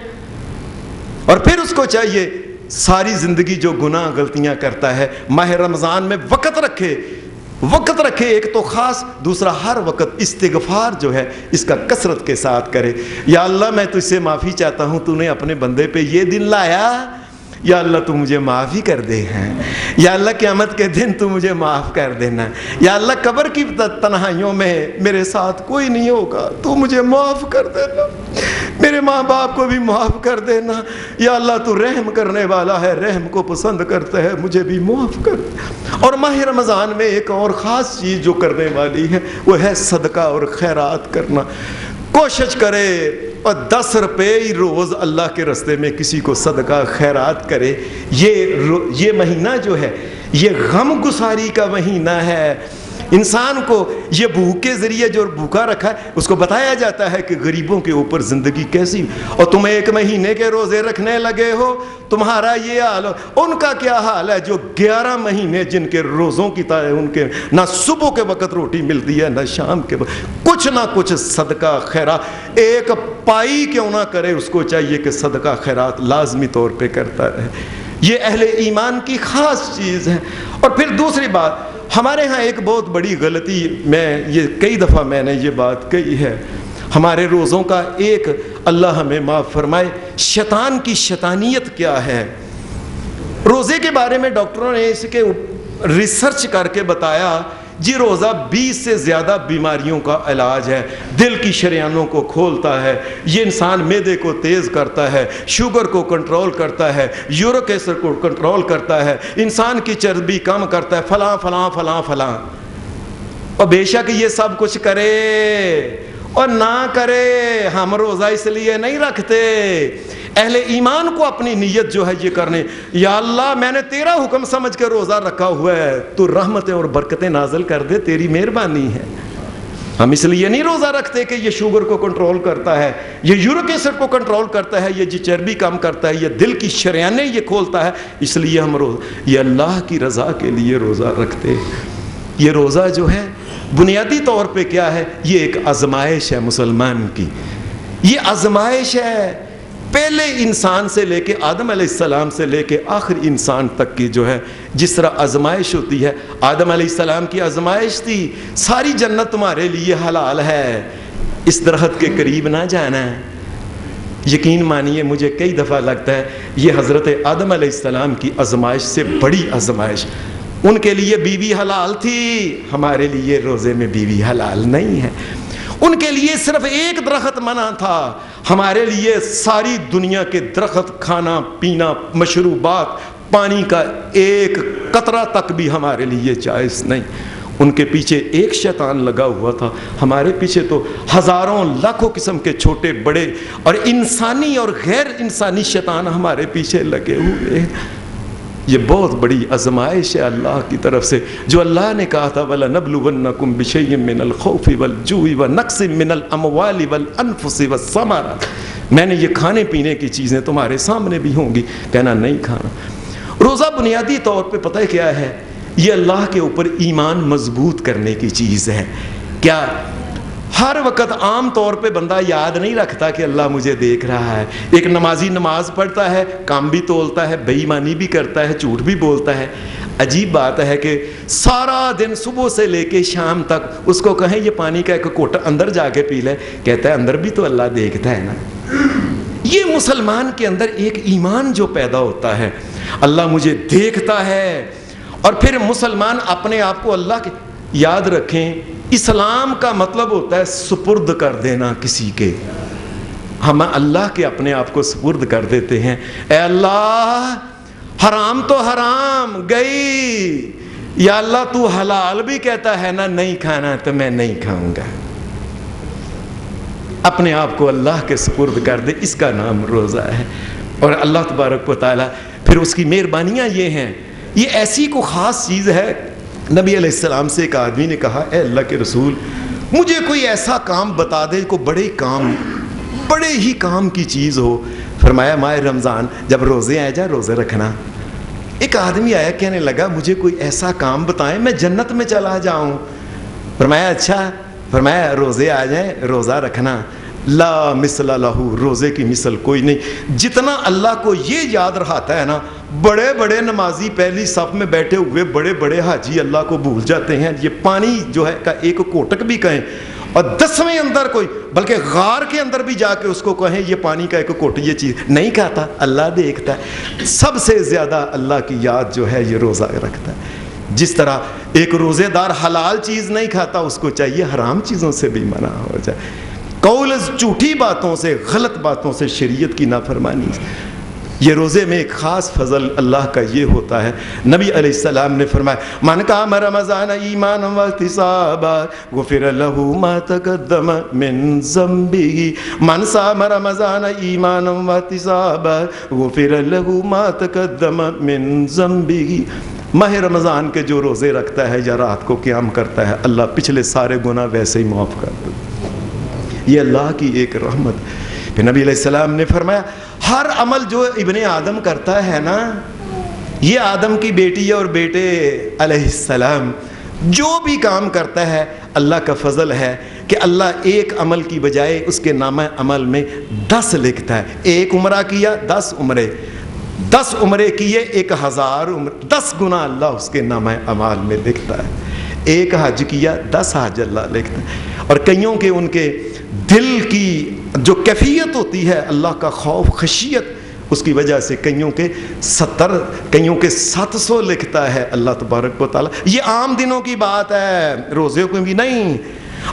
اور پھر اس کو چاہیے ساری زندگی جو گناہ غلطیاں کرتا ہے ماہ رمضان میں وقت رکھے ایک تو خاص، دوسرا ہر وقت استغفار جو ہے اس کا کثرت کے ساتھ کرے۔ یا اللہ میں تجھ سے معافی چاہتا ہوں، تو نے اپنے بندے پہ یہ دن لایا، یا اللہ تو مجھے معافی کر دے ہیں، یا اللہ قیامت کے دن تو مجھے معاف کر دینا، یا اللہ قبر کی تنہائیوں میں میرے ساتھ کوئی نہیں ہوگا، تو مجھے معاف کر دینا، میرے ماں باپ کو بھی معاف کر دینا، یا اللہ تو رحم کرنے والا ہے، رحم کو پسند کرتا ہے، مجھے بھی معاف کر دے۔ اور ماہ رمضان میں ایک اور خاص چیز جو کرنے والی ہے وہ ہے صدقہ اور خیرات کرنا۔ کوشش کرے اور 10 روپے ہی روز اللہ کے راستے میں کسی کو صدقہ خیرات کرے۔ یہ مہینہ جو ہے یہ غم گساری کا مہینہ ہے۔ انسان کو یہ بھوک کے ذریعے جو بھوکا رکھا ہے اس کو بتایا جاتا ہے کہ غریبوں کے اوپر زندگی کیسی، اور تم 1 مہینے کے روزے رکھنے لگے ہو، تمہارا یہ حال ہو، ان کا کیا حال ہے جو 11 مہینے جن کے روزوں کی ان کے نہ صبح کے وقت روٹی ملتی ہے نہ شام کے وقت، کچھ نہ کچھ صدقہ خیرات، ایک پائی کیوں نہ کرے، اس کو چاہیے کہ صدقہ خیرات لازمی طور پہ کرتا رہے۔ یہ اہل ایمان کی خاص چیز ہے۔ اور پھر دوسری بات، ہمارے ہاں ایک بہت بڑی غلطی، یہ کئی دفعہ میں نے یہ بات کہی ہے، ہمارے روزوں کا ایک، اللہ ہمیں معاف فرمائے، شیطان کی شیطانیت کیا ہے۔ روزے کے بارے میں ڈاکٹروں نے اس کے ریسرچ کر کے بتایا، جی روزہ 20 سے زیادہ بیماریوں کا علاج ہے، دل کی شریانوں کو کھولتا ہے، یہ انسان معدے کو تیز کرتا ہے، شوگر کو کنٹرول کرتا ہے، یورک ایسڈ کو کنٹرول کرتا ہے، انسان کی چربی کم کرتا ہے، فلاں فلاں فلاں فلاں۔ اور بے شک یہ سب کچھ کرے اور نہ کرے، ہم روزہ اس لیے نہیں رکھتے۔ اہل ایمان کو اپنی نیت جو ہے یہ کرنے، یا اللہ میں نے تیرا حکم سمجھ کے روزہ رکھا ہوا ہے، تو رحمتیں اور برکتیں نازل کر دے، تیری مہربانی ہے۔ ہم اس لیے نہیں روزہ رکھتے کہ یہ شوگر کو کنٹرول کرتا ہے، یہ یورک ایسڈ کو کنٹرول کرتا ہے، یہ چربی کم کرتا ہے، یہ دل کی شریانیں یہ کھولتا ہے، اس لیے ہم یہ اللہ کی رضا کے لیے روزہ رکھتے۔ یہ روزہ جو ہے بنیادی طور پہ کیا ہے، یہ ایک آزمائش ہے مسلمان کی، یہ آزمائش ہے پہلے انسان سے لے کے آدم علیہ السلام سے لے کے آخر انسان تک کی جو ہے، جس طرح آزمائش ہوتی ہے۔ آدم علیہ السلام کی آزمائش تھی، ساری جنت تمہارے لیے حلال ہے، اس درخت کے قریب نہ جانا ہے۔ یقین مانیے مجھے کئی دفعہ لگتا ہے یہ حضرت آدم علیہ السلام کی آزمائش سے بڑی آزمائش۔ ان کے لیے بیوی حلال تھی، ہمارے لیے روزے میں بیوی حلال نہیں ہے۔ ان کے لیے صرف ایک درخت منع تھا، ہمارے لیے ساری دنیا کے درخت، کھانا پینا، مشروبات، پانی کا ایک قطرہ تک بھی ہمارے لیے جائز نہیں۔ ان کے پیچھے ایک شیطان لگا ہوا تھا، ہمارے پیچھے تو ہزاروں لاکھوں قسم کے چھوٹے بڑے اور انسانی اور غیر انسانی شیطان ہمارے پیچھے لگے ہوئے ہیں۔ یہ بہت بڑی آزمائش ہے اللہ کی طرف سے، جو اللہ نے کہا تھا وَلَنَبْلُوَنَّكُمْ بِشَيْءٍ مِّنَ الْخَوْفِ وَالْجُوعِ وَنَقْصٍ مِّنَ الْأَمْوَالِ وَالْأَنفُسِ وَالثَّمَرَاتِ، میں نے یہ کھانے پینے کی چیزیں تمہارے سامنے بھی ہوں گی، کہنا نہیں کھانا۔ روزہ بنیادی طور پہ پتہ ہے کیا ہے؟ یہ اللہ کے اوپر ایمان مضبوط کرنے کی چیز ہے۔ کیا ہر وقت عام طور پہ بندہ یاد نہیں رکھتا کہ اللہ مجھے دیکھ رہا ہے؟ ایک نمازی نماز پڑھتا ہے، کام بھی تولتا ہے، بے ایمانی بھی کرتا ہے، جھوٹ بھی بولتا ہے۔ عجیب بات ہے کہ سارا دن صبح سے لے کے شام تک اس کو کہیں یہ پانی کا ایک کوٹا اندر جا کے پی لے، کہتا ہے اندر بھی تو اللہ دیکھتا ہے نا۔ یہ مسلمان کے اندر ایک ایمان جو پیدا ہوتا ہے، اللہ مجھے دیکھتا ہے، اور پھر مسلمان اپنے آپ کو اللہ کے، یاد رکھیں اسلام کا مطلب ہوتا ہے سپرد کر دینا کسی کے۔ ہم اللہ کے اپنے آپ کو سپرد کر دیتے ہیں، اے اللہ حرام تو حرام گئی، یا اللہ تو حلال بھی کہتا ہے نا نہیں کھانا تو میں نہیں کھاؤں گا۔ اپنے آپ کو اللہ کے سپرد کر دے، اس کا نام روزہ ہے۔ اور اللہ تبارک و تعالیٰ پھر اس کی مہربانیاں یہ ہیں، یہ ایسی کو خاص چیز ہے۔ نبی علیہ السلام سے ایک آدمی نے کہا اے اللہ کے رسول مجھے کوئی ایسا کام بتا دے کو بڑے ہی کام کی چیز ہو۔ فرمایا ماہ رمضان جب روزے آئے جا روزے رکھنا۔ ایک آدمی آیا کہنے لگا مجھے کوئی ایسا کام بتائیں میں جنت میں چلا جاؤں۔ فرمایا اچھا، فرمایا روزے آ جائیں روزہ رکھنا۔ لا مثل لہ، روزے کی مثل کوئی نہیں۔ جتنا اللہ کو یہ یاد رہتا ہے نا، بڑے بڑے نمازی پہلی صف میں بیٹھے ہوئے بڑے بڑے حاجی اللہ کو بھول جاتے ہیں۔ یہ پانی جو ہے کا ایک کوٹک بھی کہیں اور 10ویں اندر کوئی، بلکہ غار کے اندر بھی جا کے اس کو کہیں یہ پانی کا ایک کوٹ، یہ چیز نہیں کھاتا، اللہ دیکھتا ہے۔ سب سے زیادہ اللہ کی یاد جو ہے یہ روزہ رکھتا ہے۔ جس طرح ایک روزے دار حلال چیز نہیں کھاتا، اس کو چاہیے حرام چیزوں سے بھی منع ہو جائے، قول جھوٹی باتوں سے، غلط باتوں سے، شریعت کی نافرمانی سے۔ یہ روزے میں ایک خاص فضل اللہ کا یہ ہوتا ہے، نبی علیہ السلام نے فرمایا من قام رمضان ایمانا واحتسابا غفر له ما تقدم من ذنبه من صام رمضان ایمانا واحتسابا غفر له ما تقدم من ذنبه۔ ماہ رمضان کے جو روزے رکھتا ہے یا رات کو قیام کرتا ہے، اللہ پچھلے سارے گناہ ویسے ہی معاف کر دیتا ہے۔ یہ اللہ کی ایک رحمت۔ پھر نبی علیہ السلام نے فرمایا ہر عمل جو ابن آدم کرتا ہے نا، یہ آدم کی بیٹی اور بیٹے علیہ السلام جو بھی کام کرتا ہے، اللہ کا فضل ہے کہ اللہ ایک عمل کی بجائے اس کے نامہ عمل میں 10 لکھتا ہے۔ ایک عمرہ کیا 10 عمرے، 10 عمرے کیے 1000 عمرے، 10 گناہ اللہ اس کے نامہ عمل میں لکھتا ہے۔ ایک حج کیا 10 حج اللہ لکھتا ہے۔ اور کئیوں کے ان کے دل کی جو کیفیت ہوتی ہے اللہ کا خوف خشیت، اس کی وجہ سے کئیوں کے 70، کئیوں کے 700 لکھتا ہے اللہ تبارک و تعالیٰ۔ یہ عام دنوں کی بات ہے، روزے کو بھی نہیں۔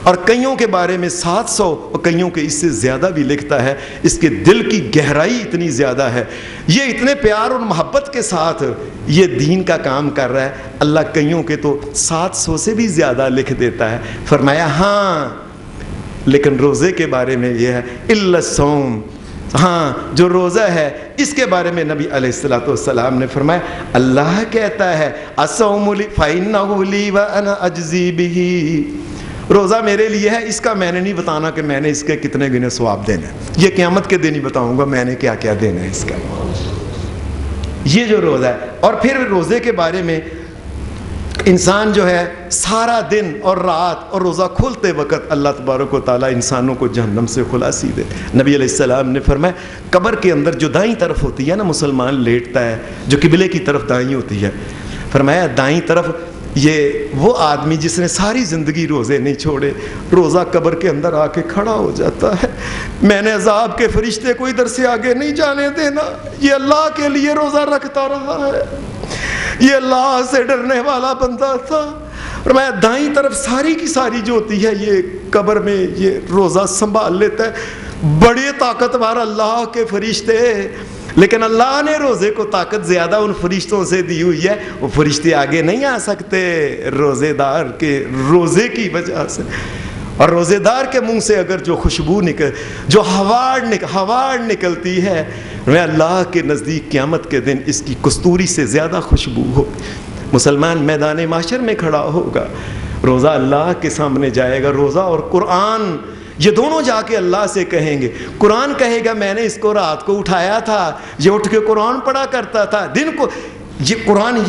اور کئیوں کے بارے میں 700 اور کئیوں کے اس سے زیادہ بھی لکھتا ہے۔ اس کے دل کی گہرائی اتنی زیادہ ہے، یہ اتنے پیار اور محبت کے ساتھ یہ دین کا کام کر رہا ہے، اللہ کئیوں کے تو 700 سے بھی زیادہ لکھ دیتا ہے۔ فرمایا ہاں لیکن روزے کے بارے میں یہ ہے الا الصوم، ہاں جو روزہ ہے اس کے بارے میں نبی علیہ الصلوۃ والسلام نے فرمایا اللہ کہتا ہے الصوم لی فإنہ لی وأنا اجزی بہ، روزہ میرے لیے ہے، اس کا میں نے نہیں بتانا کہ میں نے اس کے کتنے گنے ثواب دینا ہے، یہ قیامت کے دن ہی بتاؤں گا میں نے کیا کیا دینا ہے اس کا، یہ جو روزہ ہے۔ اور پھر روزے کے بارے میں انسان جو ہے سارا دن اور رات اور روزہ کھولتے وقت اللہ تبارک و تعالیٰ انسانوں کو جہنم سے خلاصی دے۔ نبی علیہ السلام نے فرمایا قبر کے اندر جو دائیں طرف ہوتی ہے نا، مسلمان لیٹتا ہے جو قبلے کی طرف دائیں ہوتی ہے، فرمایا دائیں طرف یہ وہ آدمی جس نے ساری زندگی روزے نہیں چھوڑے، روزہ قبر کے اندر آ کے کھڑا ہو جاتا ہے، میں نے عذاب کے فرشتے کو ادھر سے آگے نہیں جانے دینا، یہ اللہ کے لیے روزہ رکھتا رہا ہے، یہ اللہ سے ڈرنے والا بندہ تھا۔ اور میں دائیں طرف ساری کی ساری جو ہوتی ہے یہ قبر میں یہ روزہ سنبھال لیتا ہے، بڑے طاقتور اللہ کے فرشتے لیکن اللہ نے روزے کو طاقت زیادہ ان فرشتوں سے دی ہوئی ہے، وہ فرشتے آگے نہیں آ سکتے روزے دار کے روزے کی وجہ سے۔ اور روزے دار کے منہ سے اگر جو خوشبو جو ہواڑ نکلتی ہے، میں اللہ کے نزدیک قیامت کے دن اس کی کستوری سے زیادہ خوشبو ہو۔ مسلمان میدان معاشر میں کھڑا ہوگا، روزہ اللہ کے سامنے جائے گا، روزہ اور قرآن یہ دونوں جا کے اللہ سے کہیں گے۔ قرآن کہے گا میں نے اس کو رات کو اٹھایا تھا، یہ اٹھ کے قرآن پڑھا کرتا تھا، دن کو یہ قرآن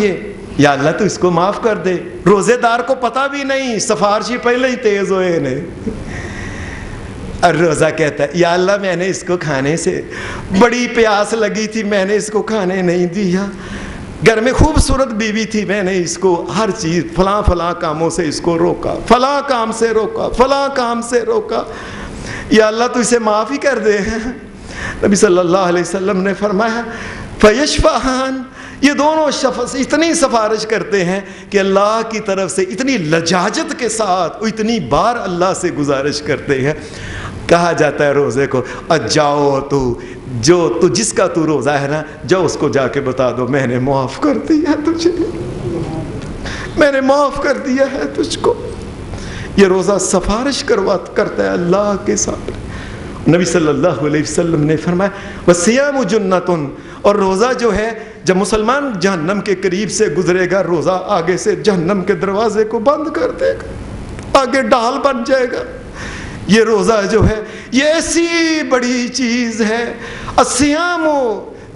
یا اللہ تو اس کو معاف کر دے۔ روزے دار کو پتہ بھی نہیں، سفارشی پہلے ہی تیز ہوئے نے۔ اور روزہ کہتا ہے یا اللہ میں نے اس کو کھانے سے بڑی پیاس لگی تھی، میں نے اس کو کھانے نہیں دیا، گھر میں خوبصورت بیوی تھی، میں نے اس کو ہر چیز فلاں کاموں سے اس کو روکا، فلاں کام سے روکا، یا اللہ تو اسے معاف ہی کر دے۔ نبی صلی اللہ علیہ وسلم نے فرمایا فیشفعان، یہ دونوں اتنی سفارش کرتے ہیں کہ اللہ کی طرف سے اتنی لجاجت کے ساتھ اتنی بار اللہ سے گزارش کرتے ہیں۔ کہا جاتا ہے روزے کو جاؤ تو جس کا تو روزہ ہے نا، جاؤ اس کو جا کے بتا دو میں نے معاف کر دیا ہے تجھے، میں نے معاف کر دیا ہے تجھ کو۔ یہ روزہ سفارش کرتا ہے اللہ کے سامنے۔ نبی صلی اللہ علیہ وسلم نے فرمایا وَالصِّيَامُ جُنَّةٌ، اور روزہ جو ہے جب مسلمان جہنم کے قریب سے گزرے گا، روزہ آگے سے جہنم کے دروازے کو بند کر دے گا، آگے ڈال بن جائے گا۔ یہ روزہ جو ہے یہ ایسی بڑی چیز ہے، الصِّيَامُ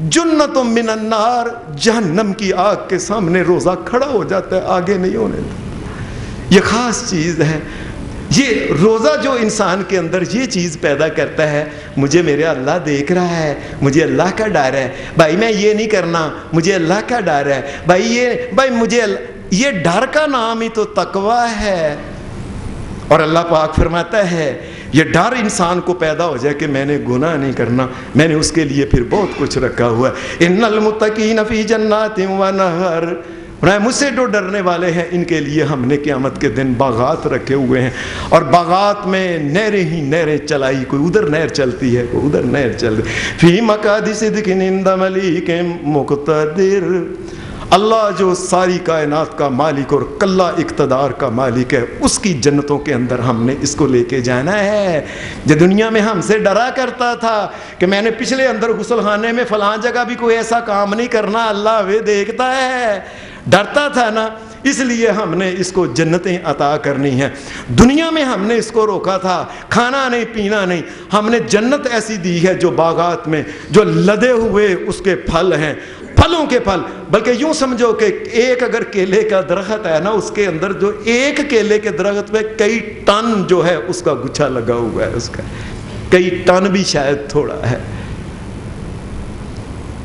جُنَّةٌ مِّنَ النَّارِ، جہنم کی آگ کے سامنے روزہ کھڑا ہو جاتا ہے، آگے نہیں ہونے دیتا۔ یہ خاص چیز ہے۔ یہ روزہ جو انسان کے اندر یہ چیز پیدا کرتا ہے، مجھے میرے اللہ دیکھ رہا ہے، مجھے اللہ کا ڈر ہے، بھائی میں یہ نہیں کرنا، مجھے اللہ کا ڈر ہے، بھائی مجھے یہ ڈر کا نام ہی تو تقویٰ ہے۔ اور اللہ پاک فرماتا ہے یہ ڈر انسان کو پیدا ہو جائے کہ میں نے گناہ نہیں کرنا، میں نے اس کے لیے پھر بہت کچھ رکھا ہوا ہے۔ ان المتقین فی جنات و نہر، مجھ سے جو ڈرنے والے ہیں ان کے لیے ہم نے قیامت کے دن باغات رکھے ہوئے ہیں، اور باغات میں نہریں ہی نہریں چلائی، کوئی ادھر نہر چلتی ہے کوئی ادھر نہر چل رہی، فی مقعد صدق عند ملیک مقتدر۔ اللہ جو ساری کائنات کا مالک اور کلہ اقتدار کا مالک ہے، اس کی جنتوں کے اندر ہم نے اس کو لے کے جانا ہے۔ جو دنیا میں ہم سے ڈرا کرتا تھا کہ میں نے پچھلے اندر غسل خانے میں فلاں جگہ بھی کوئی ایسا کام نہیں کرنا، اللہ وہ دیکھتا ہے، ڈرتا تھا نا، اس لیے ہم نے اس کو جنتیں عطا کرنی ہیں۔ دنیا میں ہم نے اس کو روکا تھا، کھانا نہیں پینا نہیں، ہم نے جنت ایسی دی ہے جو باغات میں جو لدے ہوئے اس کے پھل ہیں، پھلوں کے پھل، بلکہ یوں سمجھو کہ ایک اگر کیلے کا درخت ہے نا، اس کے اندر جو ایک کیلے کے درخت میں کئی ٹن جو ہے اس کا گچھا لگا ہوا ہے، اس کا کئی ٹن بھی شاید تھوڑا ہے۔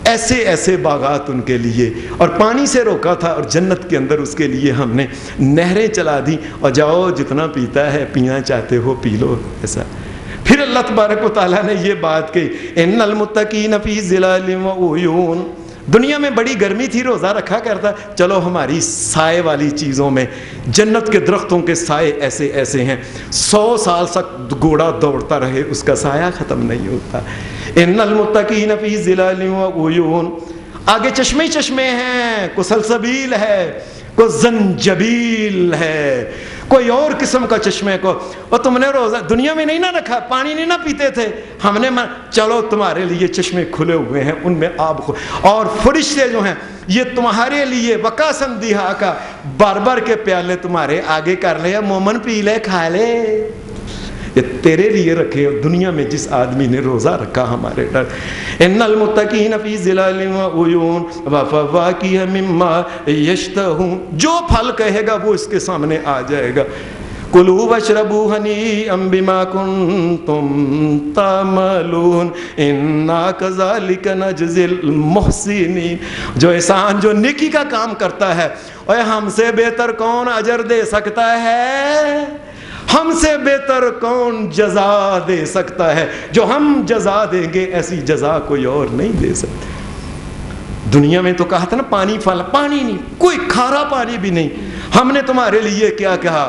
ایسے ایسے باغات ان کے لیے، اور پانی سے روکا تھا، اور جنت کے اندر اس کے لیے ہم نے نہریں چلا دی، اور جاؤ جتنا پیتا ہے پینا چاہتے ہو پی لو، ایسا۔ پھر اللہ تبارک و تعالیٰ نے یہ بات کہی ان المتقین فی ظلال و عیون، دنیا میں بڑی گرمی تھی، روزہ رکھا کرتا، چلو ہماری سائے والی چیزوں میں جنت کے درختوں کے سائے ایسے ایسے ہیں، 100 سال تک گھوڑا دوڑتا رہے اس کا سایہ ختم نہیں ہوتا۔ ان المتقین فی ظلال و عیون، آگے چشمے چشمے ہیں، کوئی سلسبیل ہے، کوئی زنجبیل ہے، کوئی اور قسم کا چشمے کو، اور تم نے روزہ دنیا میں نہیں نہ رکھا، پانی نہیں نہ پیتے تھے، ہم نے چلو تمہارے لیے چشمے کھلے ہوئے ہیں، ان میں آب اور فرشتے جو ہیں یہ تمہارے لیے وکاسن دہا کا بار بار کے پیالے تمہارے آگے کر لے، مومن پی لے کھا لے، یہ تیرے لیے رکھے۔ دنیا میں جس آدمی نے روزہ رکھا ہمارے ڈر، ان المتقین فی ظلال و عیون وفواکہ مما یشتہون، جو پھل کہے گا وہ اس کے سامنے آ جائے گا۔ کلوا واشربوا ہنیئا بما کنتم تعملون انا کذالک نجزی المحسنین، جو احسان جو نیکی کا کام کرتا ہے، اور ہم سے بہتر کون اجر دے سکتا ہے، ہم سے بہتر کون جزا دے سکتا ہے، جو ہم جزا دیں گے ایسی جزا کوئی اور نہیں دے سکتے۔ دنیا میں تو کہا تھا نا پانی پانی نہیں، کوئی کھارا پانی بھی نہیں، ہم نے تمہارے لیے کیا کہا،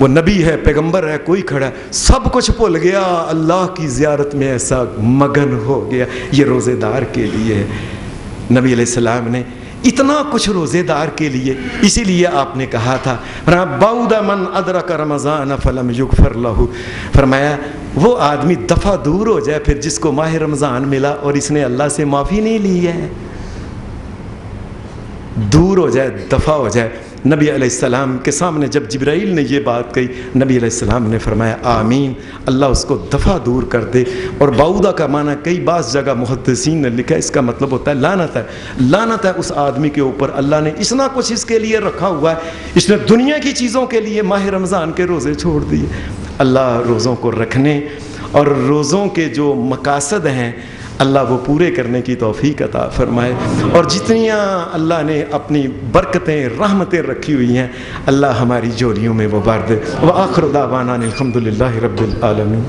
وہ نبی ہے، پیغمبر ہے، کوئی کھڑا ہے، سب کچھ بھول گیا، اللہ کی زیارت میں ایسا مگن ہو گیا۔ یہ روزے دار کے لیے نبی علیہ السلام نے اتنا کچھ روزے دار کے لیے، اسی لیے آپ نے کہا تھا بعد من ادرک رمضان فلم یغفر لہ، فرمایا وہ آدمی دفع دور ہو جائے پھر جس کو ماہ رمضان ملا اور اس نے اللہ سے معافی نہیں لی ہے، دور ہو جائے، دفع ہو جائے۔ نبی علیہ السلام کے سامنے جب جبرائیل نے یہ بات کہی، نبی علیہ السلام نے فرمایا آمین، اللہ اس کو دفع دور کر دے۔ اور بعودہ کا معنی کئی بعض جگہ محدثین نے لکھا ہے، اس کا مطلب ہوتا ہے لعنت ہے، لعنت ہے اس آدمی کے اوپر، اللہ نے اتنا کچھ اس کے لیے رکھا ہوا ہے، اس نے دنیا کی چیزوں کے لیے ماہ رمضان کے روزے چھوڑ دیے۔ اللہ روزوں کو رکھنے اور روزوں کے جو مقاصد ہیں اللہ وہ پورے کرنے کی توفیق عطا فرمائے، اور جتنیاں اللہ نے اپنی برکتیں رحمتیں رکھی ہوئی ہیں اللہ ہماری جولیوں میں وہ بھر دے۔ وآخر دعوانا الحمدللہ رب العالمین۔